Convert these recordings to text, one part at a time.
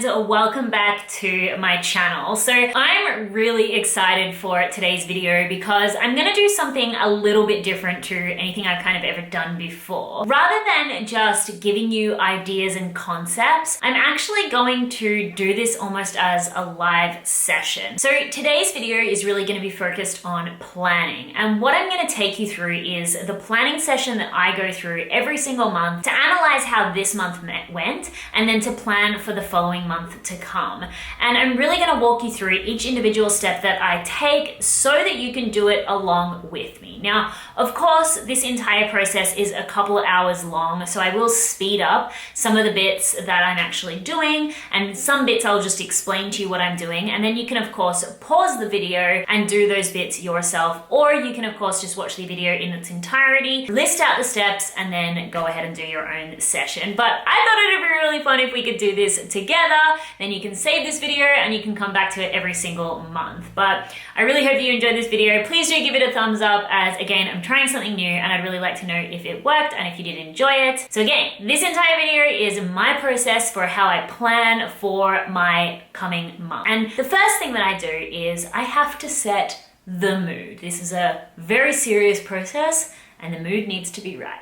friends, welcome back to my channel. So I'm really excited for today's video because I'm gonna do something a little bit different to anything I've kind of ever done before. Rather than just giving you ideas and concepts, I'm actually going to do this almost as a live session. So today's video is really gonna be focused on planning. And what I'm gonna take you through is the planning session that I go through every single month to analyze how this month went and then to plan for the following month to come. And I'm really gonna walk you through each individual step that I take so that you can do it along with me. Now, of course, this entire process is a couple of hours long, so I will speed up some of the bits that I'm actually doing, and some bits I'll just explain to you what I'm doing, and then you can of course pause the video and do those bits yourself, or you can of course just watch the video in its entirety, list out the steps, and then go ahead and do your own session. But I thought it'd be really fun if we could do this together. Then you can save this video and you can come back to it every single month. But I really hope you enjoyed this video. Please do give it a thumbs up, as again, I'm trying something new and I'd really like to know if it worked and if you did enjoy it. So again, this entire video is my process for how I plan for my coming month. And the first thing that I do is I have to set the mood. This is a very serious process and the mood needs to be right.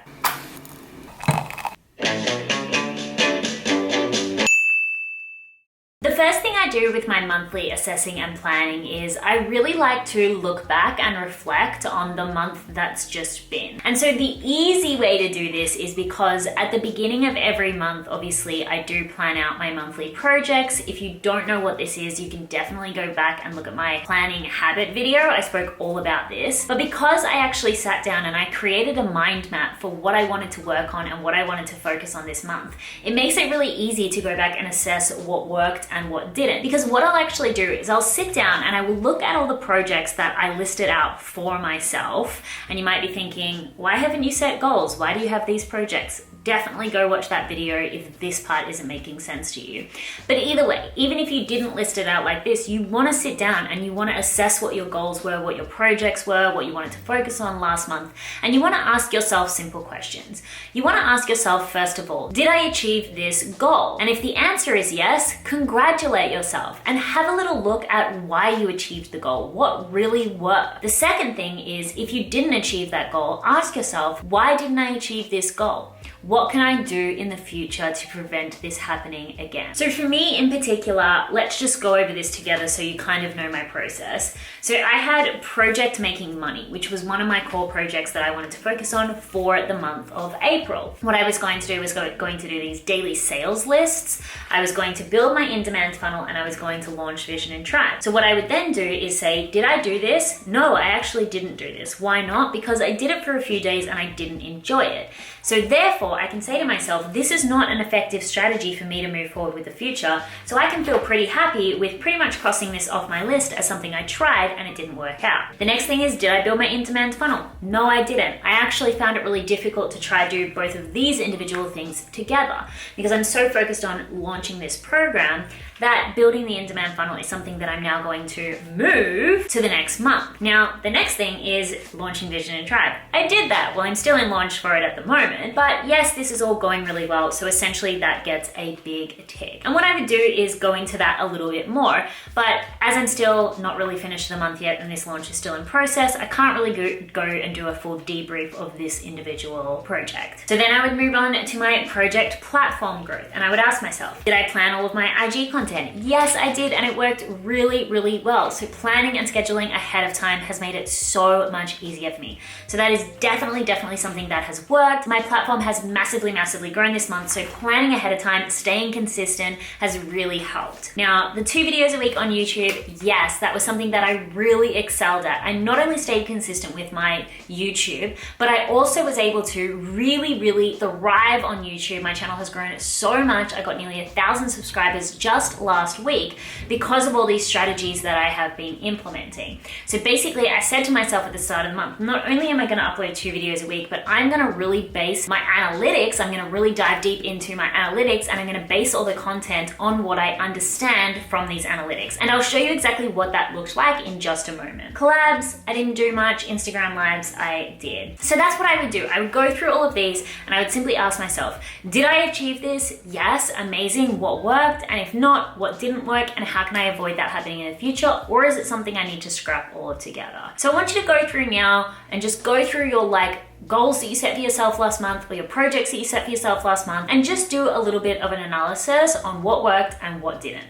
The first thing I do with my monthly assessing and planning is I really like to look back and reflect on the month that's just been. And so the easy way to do this is because at the beginning of every month, obviously, I do plan out my monthly projects. If you don't know what this is, you can definitely go back and look at my planning habit video. I spoke all about this. But because I actually sat down and I created a mind map for what I wanted to work on and what I wanted to focus on this month, it makes it really easy to go back and assess what worked and what didn't. Because what I'll actually do is I'll sit down and I will look at all the projects that I listed out for myself. And you might be thinking, why haven't you set goals? Why do you have these projects? Definitely go watch that video if this part isn't making sense to you. But either way, even if you didn't list it out like this, you want to sit down and you want to assess what your goals were, what your projects were, what you wanted to focus on last month, and you want to ask yourself simple questions. You want to ask yourself, first of all, did I achieve this goal? And if the answer is yes, congratulate yourself and have a little look at why you achieved the goal, what really worked. The second thing is, if you didn't achieve that goal, ask yourself, why didn't I achieve this goal? What can I do in the future to prevent this happening again? So for me in particular, let's just go over this together so you kind of know my process. So I had project making money, which was one of my core projects that I wanted to focus on for the month of April. What I was going to do was going to do these daily sales lists. I was going to build my in-demand funnel and I was going to launch Vision and Tribe. So what I would then do is say, did I do this? No, I actually didn't do this. Why not? Because I did it for a few days and I didn't enjoy it. So therefore, I can say to myself, this is not an effective strategy for me to move forward with the future. So I can feel pretty happy with pretty much crossing this off my list as something I tried and it didn't work out. The next thing is, did I build my in-demand funnel? No, I didn't. I actually found it really difficult to try to do both of these individual things together because I'm so focused on launching this program that building the in-demand funnel is something that I'm now going to move to the next month. Now, the next thing is launching Vision and Tribe. I did that. Well, I'm still in launch for it at the moment, but yes, this is all going really well. So essentially that gets a big tick. And what I would do is go into that a little bit more, but as I'm still not really finished the month yet and this launch is still in process, I can't really go and do a full debrief of this individual project. So then I would move on to my project platform growth and I would ask myself, did I plan all of my IG content? Yes, I did, and it worked really, really well. So planning and scheduling ahead of time has made it so much easier for me. So that is definitely something that has worked. My platform has massively grown this month, so planning ahead of time, staying consistent has really helped. Now, the 2 videos a week on YouTube, yes, that was something that I really excelled at. I not only stayed consistent with my YouTube, but I also was able to really thrive on YouTube. My channel has grown so much. I got nearly 1,000 subscribers just last week because of all these strategies that I have been implementing. So basically, I said to myself at the start of the month, not only am I going to upload 2 videos a week, but I'm going to really base base my analytics. I'm gonna really dive deep into my analytics, and I'm gonna base all the content on what I understand from these analytics. And I'll show you exactly what that looked like in just a moment. Collabs, I didn't do much. Instagram lives, I did. So that's what I would do. I would go through all of these and I would simply ask myself, did I achieve this? Yes, amazing. What worked? And if not, what didn't work? And how can I avoid that happening in the future? Or is it something I need to scrap all together? So I want you to go through now and just go through your goals that you set for yourself last month, or your projects that you set for yourself last month, and just do a little bit of an analysis on what worked and what didn't.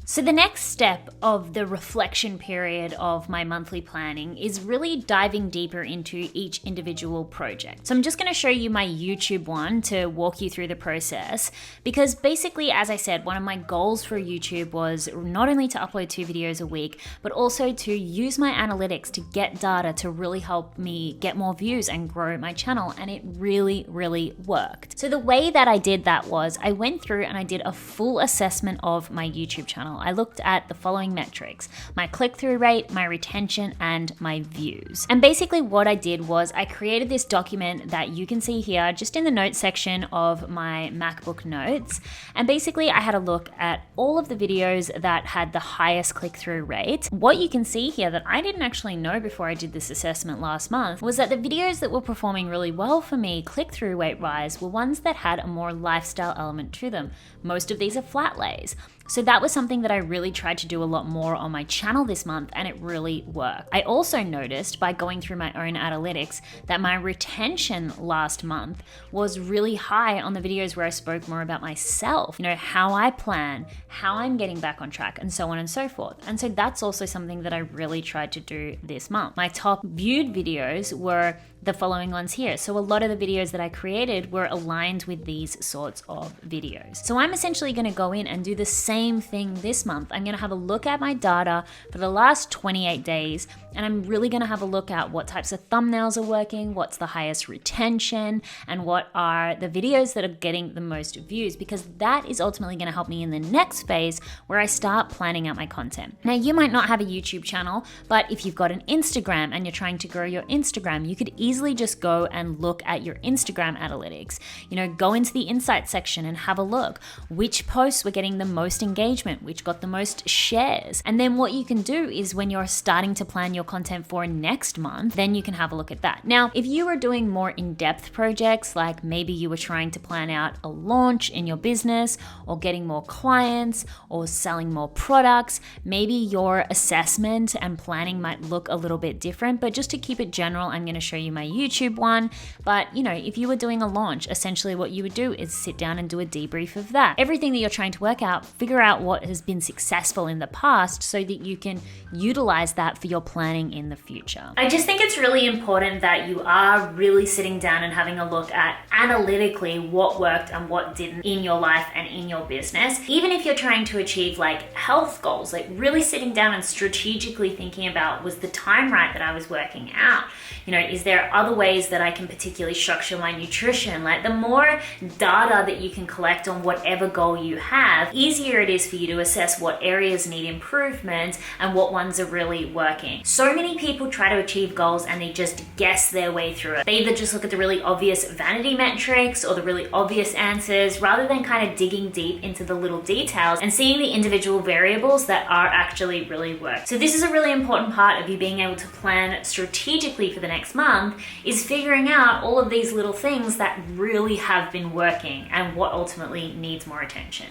So the next step of the reflection period of my monthly planning is really diving deeper into each individual project. So I'm just going to show you my YouTube one to walk you through the process, because basically, as I said, one of my goals for YouTube was not only to upload 2 videos a week, but also to use my analytics to get data to really help me get more views and grow my channel. And it really, really worked. So the way that I did that was I went through and I did a full assessment of my YouTube channel. I looked at the following metrics: my click-through rate, my retention, and my views. And basically what I did was I created this document that you can see here just in the notes section of my MacBook Notes. And basically I had a look at all of the videos that had the highest click-through rate. What you can see here that I didn't actually know before I did this assessment last month was that the videos that were performing really well for me click-through rate wise were ones that had a more lifestyle element to them. Most of these are flat lays. So that was something that I really tried to do a lot more on my channel this month, and it really worked. I also noticed by going through my own analytics that my retention last month was really high on the videos where I spoke more about myself, how I plan, how I'm getting back on track, and so on and so forth. And so that's also something that I really tried to do this month. My top viewed videos were the following ones here. So a lot of the videos that I created were aligned with these sorts of videos. So I'm essentially going to go in and do the same thing this month. I'm going to have a look at my data for the last 28 days, and I'm really going to have a look at what types of thumbnails are working, what's the highest retention, and what are the videos that are getting the most views, because that is ultimately going to help me in the next phase where I start planning out my content. Now, you might not have a YouTube channel, but if you've got an Instagram and you're trying to grow your Instagram, you could easily just go and look at your Instagram analytics. Go into the insights section and have a look. Which posts were getting the most engagement, which got the most shares. And then what you can do is when you're starting to plan your content for next month, then you can have a look at that. Now, if you are doing more in-depth projects, like maybe you were trying to plan out a launch in your business, or getting more clients, or selling more products, maybe your assessment and planning might look a little bit different. But just to keep it general, I'm going to show you my YouTube one. But if you were doing a launch, essentially what you would do is sit down and do a debrief of that. Everything that you're trying to work out, figure out what has been successful in the past so that you can utilize that for your planning in the future. I just think it's really important that you are really sitting down and having a look at analytically what worked and what didn't in your life and in your business. Even if you're trying to achieve health goals, really sitting down and strategically thinking about, was the time right that I was working out? Is there other ways that I can particularly structure my nutrition? The more data that you can collect on whatever goal you have, easier it is for you to assess what areas need improvement and what ones are really working. So many people try to achieve goals and they just guess their way through it. They either just look at the really obvious vanity metrics or the really obvious answers, rather than kind of digging deep into the little details and seeing the individual variables that are actually really work. So this is a really important part of you being able to plan strategically for the next month, is figuring out all of these little things that really have been working and what ultimately needs more attention.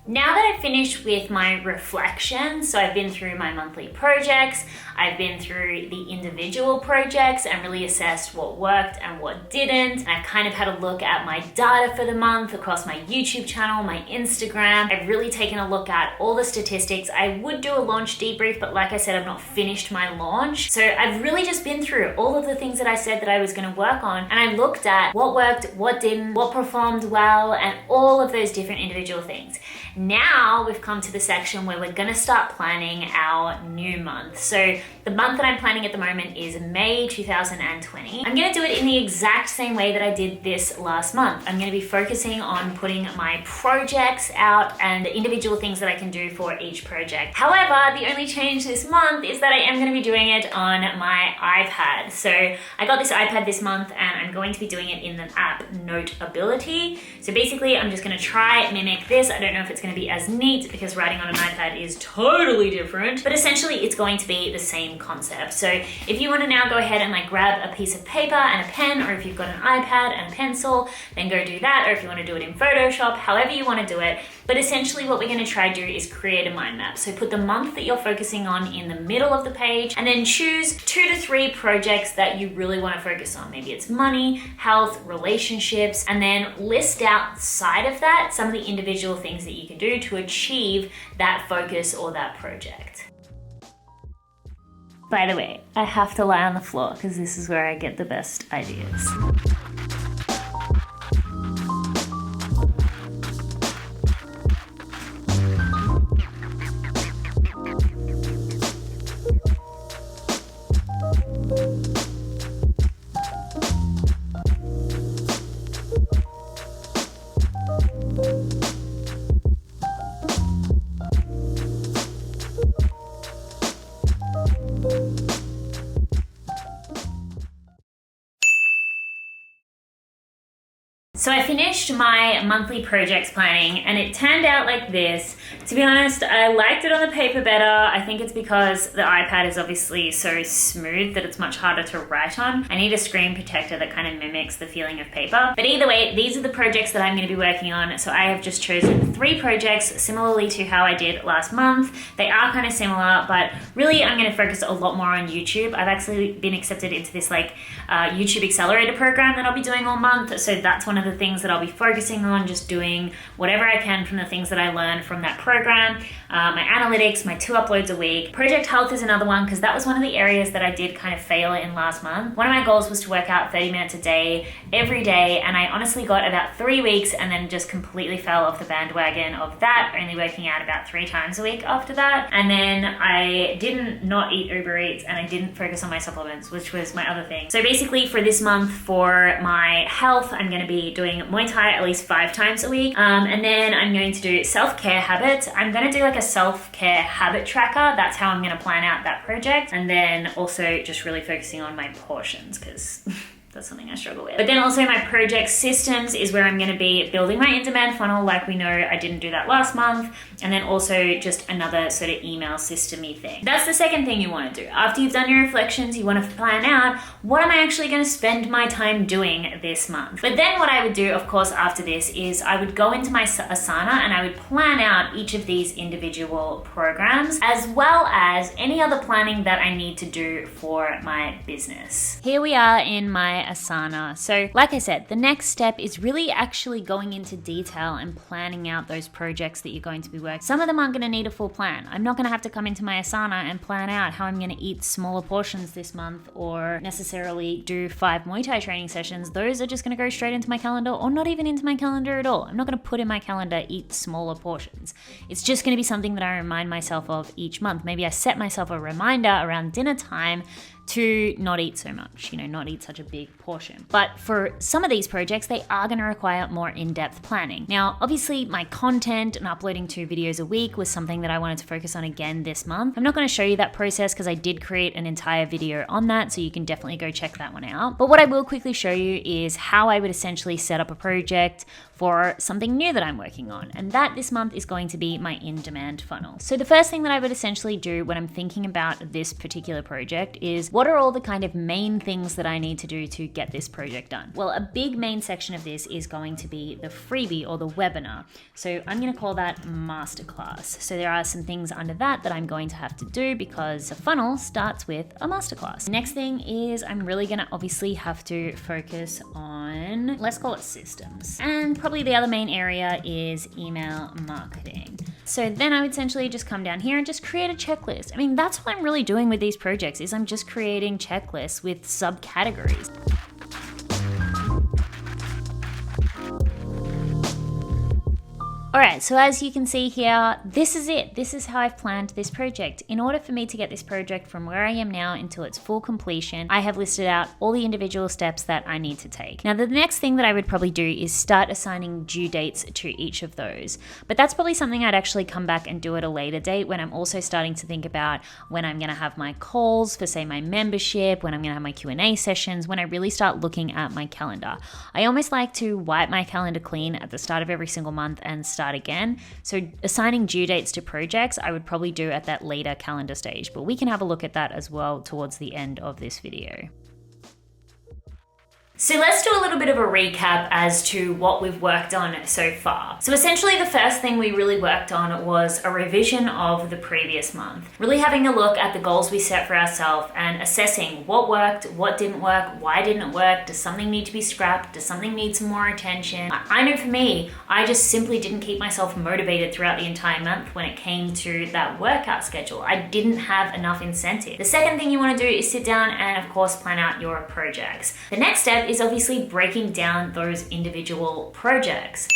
Now that I've finished with my reflection, so I've been through my monthly projects, I've been through the individual projects and really assessed what worked and what didn't. And I've kind of had a look at my data for the month across my YouTube channel, my Instagram. I've really taken a look at all the statistics. I would do a launch debrief, but like I said, I've not finished my launch. So I've really just been through all of the things that I said that I was going to work on. And I looked at what worked, what didn't, what performed well, and all of those different individual things. Now we've come to the section where we're gonna start planning our new month. So the month that I'm planning at the moment is May 2020. I'm gonna do it in the exact same way that I did this last month. I'm gonna be focusing on putting my projects out and the individual things that I can do for each project. However, the only change this month is that I am gonna be doing it on my iPad. So I got this iPad this month and I'm going to be doing it in the app Notability. So basically I'm just gonna try mimic this. I don't know if it's gonna be as neat because writing on an iPad is totally different, but essentially it's going to be the same concept. So if you wanna now go ahead and like grab a piece of paper and a pen, or if you've got an iPad and a pencil, then go do that. Or if you wanna do it in Photoshop, however you wanna do it. But essentially what we're gonna try to do is create a mind map. So put the month that you're focusing on in the middle of the page and then choose 2 to 3 projects that you really wanna focus on. Maybe it's money, health, relationships, and then list outside of that some of the individual things that you can do to achieve that focus or that project. By the way, I have to lie on the floor because this is where I get the best ideas. So I finished my monthly projects planning and it turned out like this. To be honest, I liked it on the paper better. I think it's because the iPad is obviously so smooth that it's much harder to write on. I need a screen protector that kind of mimics the feeling of paper. But either way, these are the projects that I'm going to be working on. So I have just chosen 3 projects similarly to how I did last month. They are kind of similar, but really I'm going to focus a lot more on YouTube. I've actually been accepted into this like YouTube Accelerator program that I'll be doing all month. So that's one of the things that I'll be focusing on, just doing whatever I can from the things that I learned from that program. My analytics, my 2 uploads a week. Project health is another one because that was one of the areas that I did kind of fail in last month. One of my goals was to work out 30 minutes a day, every day, and I honestly got about 3 weeks and then just completely fell off the bandwagon of that, only working out about 3 times a week after that. And then I didn't not eat Uber Eats and I didn't focus on my supplements, which was my other thing. So basically for this month, for my health, I'm going to be doing Muay Thai at least 5 times a week. And then I'm going to do self-care habits. I'm going to do like a self-care habit tracker. That's how I'm going to plan out that project. And then also just really focusing on my portions because that's something I struggle with. But then also my project systems is where I'm going to be building my in-demand funnel. Like we know I didn't do that last month. And then also just another sort of email system-y thing. That's the second thing you want to do. After you've done your reflections, you want to plan out what am I actually going to spend my time doing this month. But then what I would do, of course, after this is I would go into my Asana and I would plan out each of these individual programs as well as any other planning that I need to do for my business. Here we are in my Asana. So like I said, the next step is really actually going into detail and planning out those projects that you're going to be working. Some of them aren't going to need a full plan. I'm not going to have to come into my Asana and plan out how I'm going to eat smaller portions this month or necessarily do 5 Muay Thai training sessions. Those are just going to go straight into my calendar or not even into my calendar at all. I'm not going to put in my calendar eat smaller portions. It's just going to be something that I remind myself of each month. Maybe I set myself a reminder around dinner time to not eat so much, not eat such a big portion. But for some of these projects, they are going to require more in-depth planning. Now, obviously my content and uploading 2 videos a week was something that I wanted to focus on again this month. I'm not going to show you that process because I did create an entire video on that, so you can definitely go check that one out. But what I will quickly show you is how I would essentially set up a project for something new that I'm working on. And that this month is going to be my in-demand funnel. So the first thing that I would essentially do when I'm thinking about this particular project is what are all the kind of main things that I need to do to get this project done? Well, a big main section of this is going to be the freebie or the webinar. So I'm going to call that masterclass. So there are some things under that I'm going to have to do because a funnel starts with a masterclass. Next thing is I'm really going to obviously have to focus on, let's call it systems. And probably the other main area is email marketing. So then I would essentially just come down here and just create a checklist. I mean, that's what I'm really doing with these projects is I'm just creating checklists with subcategories. Alright, so as you can see here, this is it. This is how I've planned this project. In order for me to get this project from where I am now until its full completion, I have listed out all the individual steps that I need to take. Now, the next thing that I would probably do is start assigning due dates to each of those. But that's probably something I'd actually come back and do at a later date when I'm also starting to think about when I'm gonna have my calls for, say, my membership, when I'm gonna have my Q&A sessions, when I really start looking at my calendar. I almost like to wipe my calendar clean at the start of every single month and start again. So assigning due dates to projects, I would probably do at that later calendar stage, but we can have a look at that as well towards the end of this video. So let's do a little bit of a recap as to what we've worked on so far. So essentially the first thing we really worked on was a revision of the previous month. Really having a look at the goals we set for ourselves and assessing what worked, what didn't work, why didn't it work, does something need to be scrapped, does something need some more attention. I know for me, I just simply didn't keep myself motivated throughout the entire month when it came to that workout schedule. I didn't have enough incentive. The second thing you want to do is sit down and of course plan out your projects. The next step is obviously breaking down those individual projects.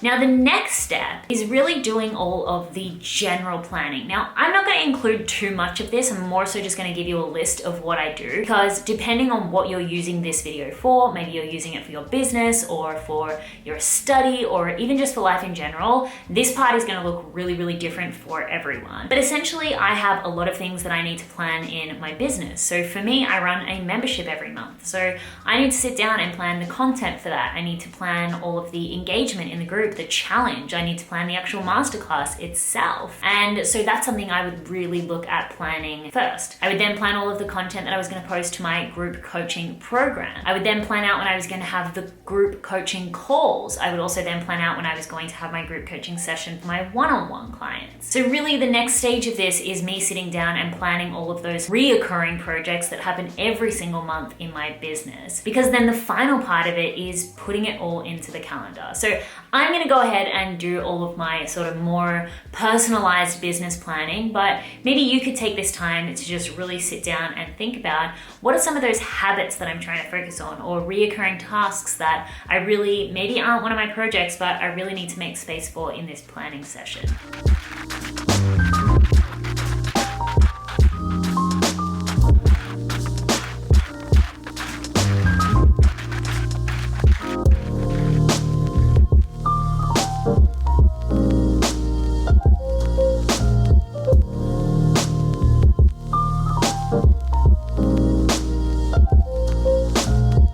Now, the next step is really doing all of the general planning. Now, I'm not going to include too much of this. I'm more so just going to give you a list of what I do, because depending on what you're using this video for, maybe you're using it for your business or for your study or even just for life in general, this part is going to look really, really different for everyone. But essentially, I have a lot of things that I need to plan in my business. So for me, I run a membership every month. So I need to sit down and plan the content for that. I need to plan all of the engagement in the group, the challenge. I need to plan the actual masterclass itself. And so that's something I would really look at planning first. I would then plan all of the content that I was going to post to my group coaching program. I would then plan out when I was going to have the group coaching calls. I would also then plan out when I was going to have my group coaching session for my one-on-one clients. So really the next stage of this is me sitting down and planning all of those reoccurring projects that happen every single month in my business. Because then the final part of it is putting it all into the calendar. So I'm going to go ahead and do all of my sort of more personalized business planning, but maybe you could take this time to just really sit down and think about what are some of those habits that I'm trying to focus on, or reoccurring tasks that I really maybe aren't one of my projects, but I really need to make space for in this planning session.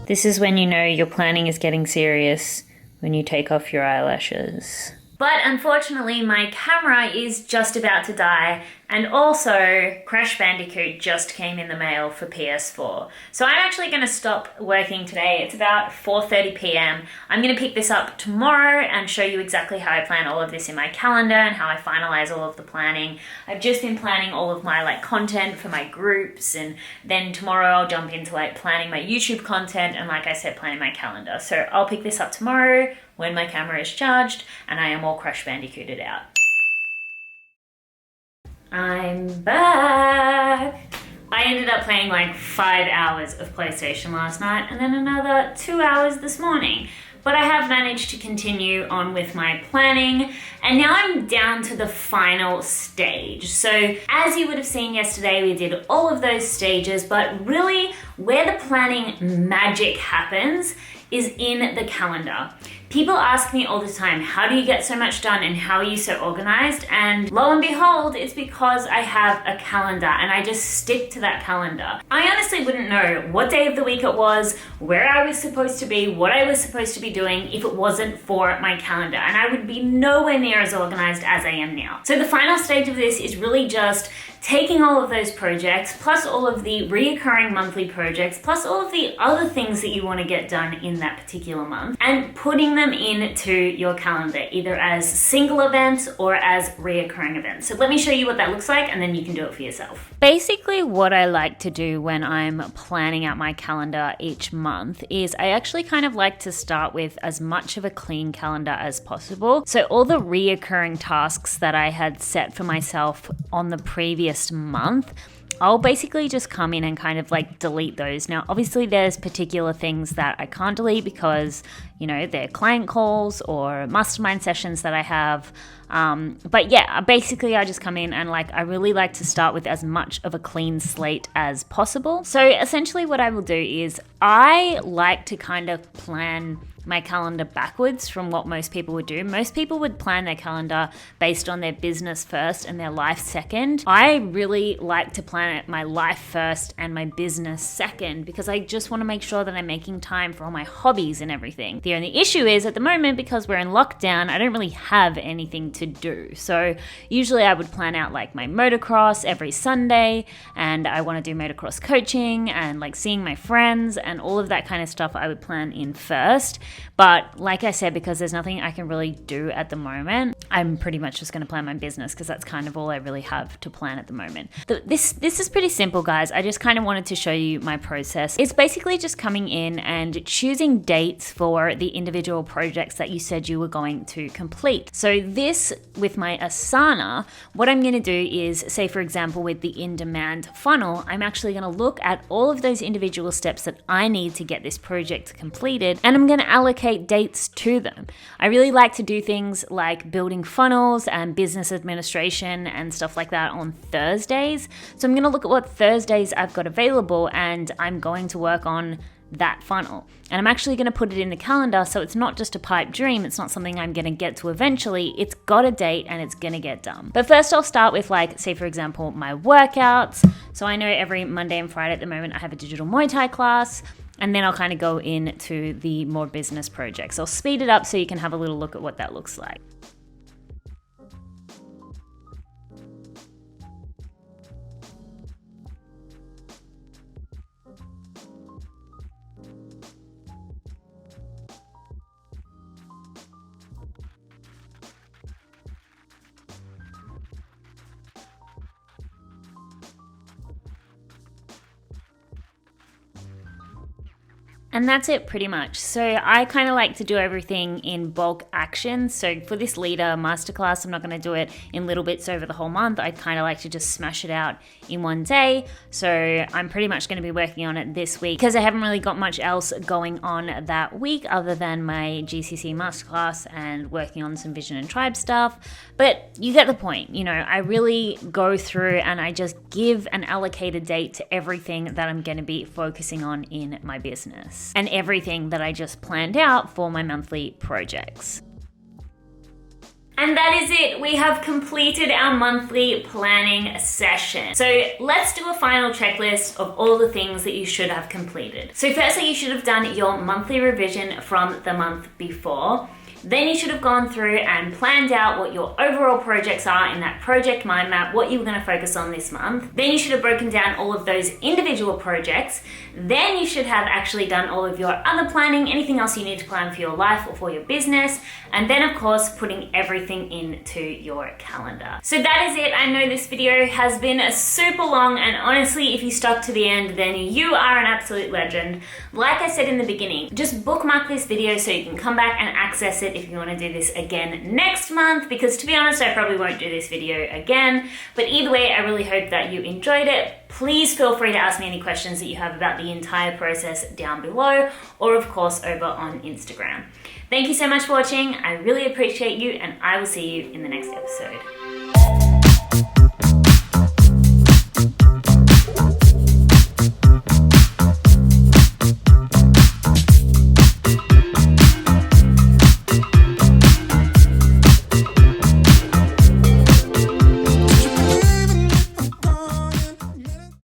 This is when you know your planning is getting serious, when you take off your eyelashes. But unfortunately, my camera is just about to die, and also Crash Bandicoot just came in the mail for PS4. So I'm actually going to stop working today. It's about 4:30 p.m. I'm going to pick this up tomorrow and show you exactly how I plan all of this in my calendar and how I finalize all of the planning. I've just been planning all of my content for my groups, and then tomorrow I'll jump into planning my YouTube content and, like I said, planning my calendar. So I'll pick this up tomorrow when my camera is charged and I am all Crash Bandicooted out. I'm back! I ended up playing 5 hours of PlayStation last night and then another 2 hours this morning. But I have managed to continue on with my planning, and now I'm down to the final stage. So as you would have seen yesterday, we did all of those stages, but really where the planning magic happens is in the calendar. People ask me all the time, how do you get so much done and how are you so organized? And lo and behold, it's because I have a calendar and I just stick to that calendar. I honestly wouldn't know what day of the week it was, where I was supposed to be, what I was supposed to be doing if it wasn't for my calendar. And I would be nowhere near as organized as I am now. So the final stage of this is really just taking all of those projects, plus all of the reoccurring monthly projects, plus all of the other things that you want to get done in that particular month, and putting them into your calendar, either as single events or as reoccurring events. So let me show you what that looks like, and then you can do it for yourself. Basically, what I like to do when I'm planning out my calendar each month is I actually kind of like to start with as much of a clean calendar as possible. So all the reoccurring tasks that I had set for myself on the previous month, I'll basically just come in and kind of like delete those. Now, obviously there's particular things that I can't delete because, you know, they're client calls or mastermind sessions that I have. But yeah, basically I just come in and like, I really like to start with as much of a clean slate as possible. So essentially what I will do is I like to kind of plan my calendar backwards from what most people would do. Most people would plan their calendar based on their business first and their life second. I really like to plan it my life first and my business second because I just want to make sure that I'm making time for all my hobbies and everything. The only issue is at the moment, because we're in lockdown, I don't really have anything to do. So usually I would plan out like my motocross every Sunday, and I want to do motocross coaching and like seeing my friends and all of that kind of stuff I would plan in first. But like I said, because there's nothing I can really do at the moment, I'm pretty much just going to plan my business because that's kind of all I really have to plan at the moment. This is pretty simple, guys. I just kind of wanted to show you my process. It's basically just coming in and choosing dates for the individual projects that you said you were going to complete. So this, with my Asana, what I'm going to do is, say for example, with the in-demand funnel, I'm actually going to look at all of those individual steps that I need to get this project completed, and I'm going to allocate dates to them. I really like to do things like building funnels and business administration and stuff like that on Thursdays. So I'm going to look at what Thursdays I've got available, and I'm going to work on that funnel. And I'm actually going to put it in the calendar, so it's not just a pipe dream. It's not something I'm going to get to eventually. It's got a date and it's going to get done. But first I'll start with, like, say for example, my workouts. So I know every Monday and Friday at the moment I have a digital Muay Thai class. And then I'll kind of go into the more business projects. I'll speed it up so you can have a little look at what that looks like. And that's it pretty much. So I kind of like to do everything in bulk action. So for this leader masterclass, I'm not going to do it in little bits over the whole month. I kind of like to just smash it out in one day. So I'm pretty much going to be working on it this week because I haven't really got much else going on that week other than my GCC masterclass and working on some vision and tribe stuff. But you get the point. You know, I really go through and I just give an allocated date to everything that I'm going to be focusing on in my business and everything that I just planned out for my monthly projects. And that is it. We have completed our monthly planning session. So let's do a final checklist of all the things that you should have completed. So firstly, you should have done your monthly revision from the month before. Then you should have gone through and planned out what your overall projects are in that project mind map, what you were going to focus on this month. Then you should have broken down all of those individual projects. Then you should have actually done all of your other planning, anything else you need to plan for your life or for your business. And then of course, putting everything into your calendar. So that is it. I know this video has been super long, and honestly, if you stuck to the end, then you are an absolute legend. Like I said in the beginning, just bookmark this video so you can come back and access it if you want to do this again next month, because to be honest, I probably won't do this video again. But either way, I really hope that you enjoyed it. Please feel free to ask me any questions that you have about the entire process down below, or of course over on Instagram. Thank you so much for watching. I really appreciate you, and I will see you in the next episode.